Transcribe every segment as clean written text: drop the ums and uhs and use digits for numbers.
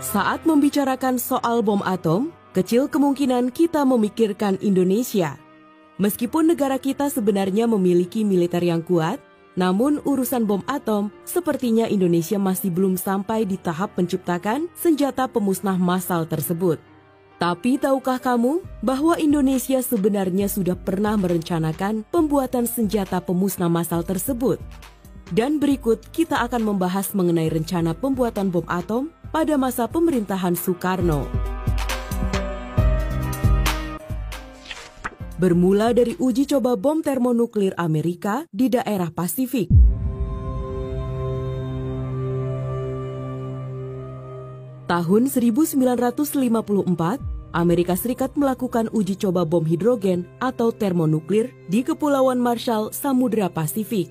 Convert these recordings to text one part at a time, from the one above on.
Saat membicarakan soal bom atom, kecil kemungkinan kita memikirkan Indonesia. Meskipun negara kita sebenarnya memiliki militer yang kuat, namun urusan bom atom sepertinya Indonesia masih belum sampai di tahap menciptakan senjata pemusnah massal tersebut. Tapi tahukah kamu bahwa Indonesia sebenarnya sudah pernah merencanakan pembuatan senjata pemusnah massal tersebut? Dan berikut kita akan membahas mengenai rencana pembuatan bom atom pada masa pemerintahan Soekarno. Bermula dari uji coba bom termonuklir Amerika di daerah Pasifik. Tahun 1954, Amerika Serikat melakukan uji coba bom hidrogen atau termonuklir di Kepulauan Marshall, Samudra Pasifik.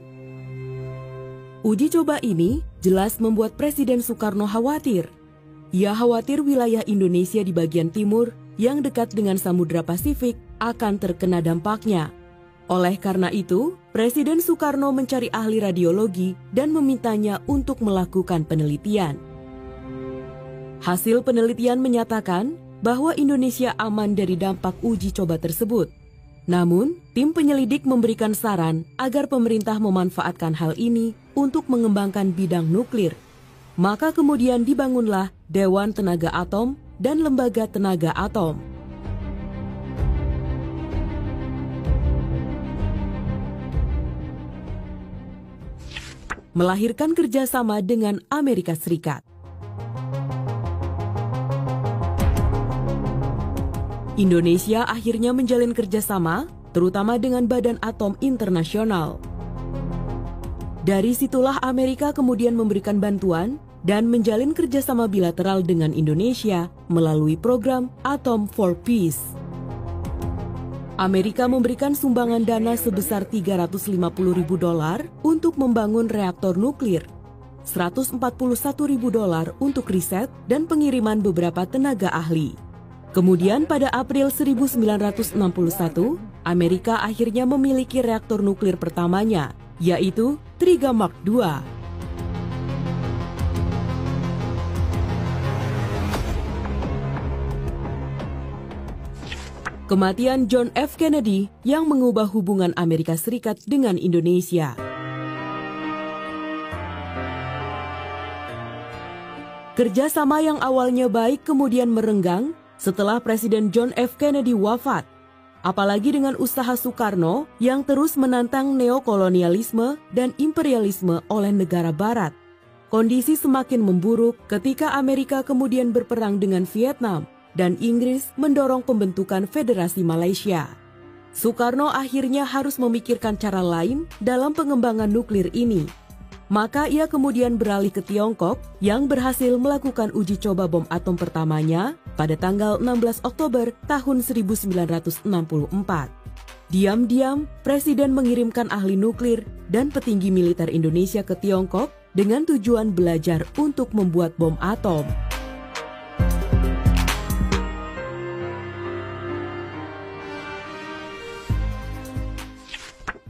Uji coba ini jelas membuat Presiden Soekarno khawatir. Ia khawatir wilayah Indonesia di bagian timur yang dekat dengan Samudra Pasifik akan terkena dampaknya. Oleh karena itu, Presiden Soekarno mencari ahli radiologi dan memintanya untuk melakukan penelitian. Hasil penelitian menyatakan bahwa Indonesia aman dari dampak uji coba tersebut. Namun, tim penyelidik memberikan saran agar pemerintah memanfaatkan hal ini untuk mengembangkan bidang nuklir. Maka kemudian dibangunlah Dewan Tenaga Atom dan Lembaga Tenaga Atom. Melahirkan kerjasama dengan Amerika Serikat. Indonesia akhirnya menjalin kerjasama, terutama dengan Badan Atom Internasional. Dari situlah Amerika kemudian memberikan bantuan dan menjalin kerjasama bilateral dengan Indonesia melalui program Atom for Peace. Amerika memberikan sumbangan dana sebesar $350.000 untuk membangun reaktor nuklir, $141.000 untuk riset dan pengiriman beberapa tenaga ahli. Kemudian pada April 1961, Amerika akhirnya memiliki reaktor nuklir pertamanya, yaitu Triga Mark II. Kematian John F. Kennedy yang mengubah hubungan Amerika Serikat dengan Indonesia. Kerjasama yang awalnya baik kemudian merenggang setelah Presiden John F. Kennedy wafat. Apalagi dengan usaha Soekarno yang terus menantang neokolonialisme dan imperialisme oleh negara barat. Kondisi semakin memburuk ketika Amerika kemudian berperang dengan Vietnam dan Inggris mendorong pembentukan Federasi Malaysia. Soekarno akhirnya harus memikirkan cara lain dalam pengembangan nuklir ini. Maka ia kemudian beralih ke Tiongkok yang berhasil melakukan uji coba bom atom pertamanya pada tanggal 16 Oktober tahun 1964. Diam-diam, Presiden mengirimkan ahli nuklir dan petinggi militer Indonesia ke Tiongkok dengan tujuan belajar untuk membuat bom atom.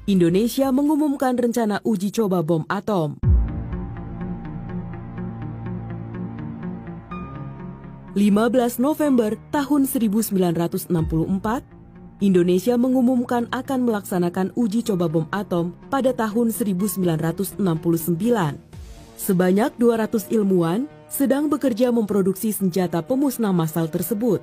Indonesia mengumumkan rencana uji coba bom atom. 15 November tahun 1964, Indonesia mengumumkan akan melaksanakan uji coba bom atom pada tahun 1969. Sebanyak 200 ilmuwan sedang bekerja memproduksi senjata pemusnah massal tersebut.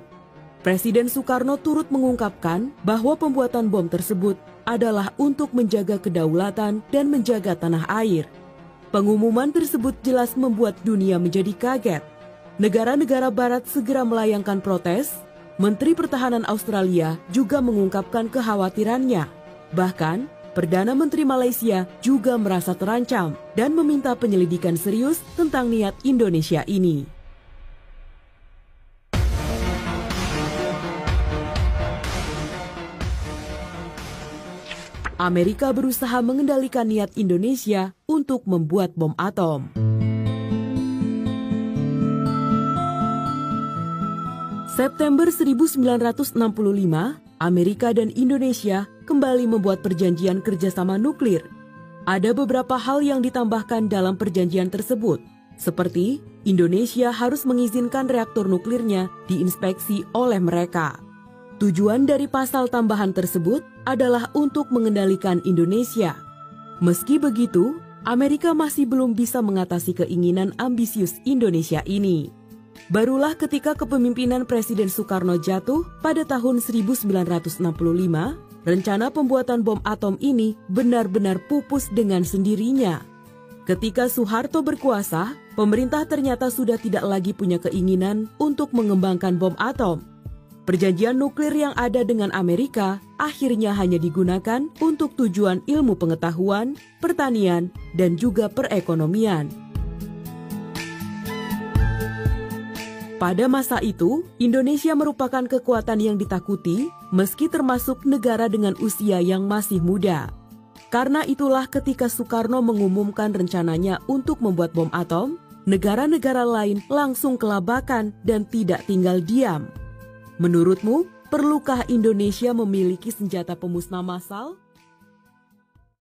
Presiden Soekarno turut mengungkapkan bahwa pembuatan bom tersebut adalah untuk menjaga kedaulatan dan menjaga tanah air. Pengumuman tersebut jelas membuat dunia menjadi kaget. Negara-negara barat segera melayangkan protes. Menteri Pertahanan Australia juga mengungkapkan kekhawatirannya. Bahkan, Perdana Menteri Malaysia juga merasa terancam dan meminta penyelidikan serius tentang niat Indonesia ini. Amerika berusaha mengendalikan niat Indonesia untuk membuat bom atom. September 1965, Amerika dan Indonesia kembali membuat perjanjian kerjasama nuklir. Ada beberapa hal yang ditambahkan dalam perjanjian tersebut. Seperti Indonesia harus mengizinkan reaktor nuklirnya diinspeksi oleh mereka. Tujuan dari pasal tambahan tersebut adalah untuk mengendalikan Indonesia. Meski begitu, Amerika masih belum bisa mengatasi keinginan ambisius Indonesia ini. Barulah ketika kepemimpinan Presiden Soekarno jatuh pada tahun 1965, rencana pembuatan bom atom ini benar-benar pupus dengan sendirinya. Ketika Soeharto berkuasa, pemerintah ternyata sudah tidak lagi punya keinginan untuk mengembangkan bom atom. Perjanjian nuklir yang ada dengan Amerika akhirnya hanya digunakan untuk tujuan ilmu pengetahuan, pertanian, dan juga perekonomian. Pada masa itu, Indonesia merupakan kekuatan yang ditakuti meski termasuk negara dengan usia yang masih muda. Karena itulah ketika Soekarno mengumumkan rencananya untuk membuat bom atom, negara-negara lain langsung kelabakan dan tidak tinggal diam. Menurutmu, perlukah Indonesia memiliki senjata pemusnah massal?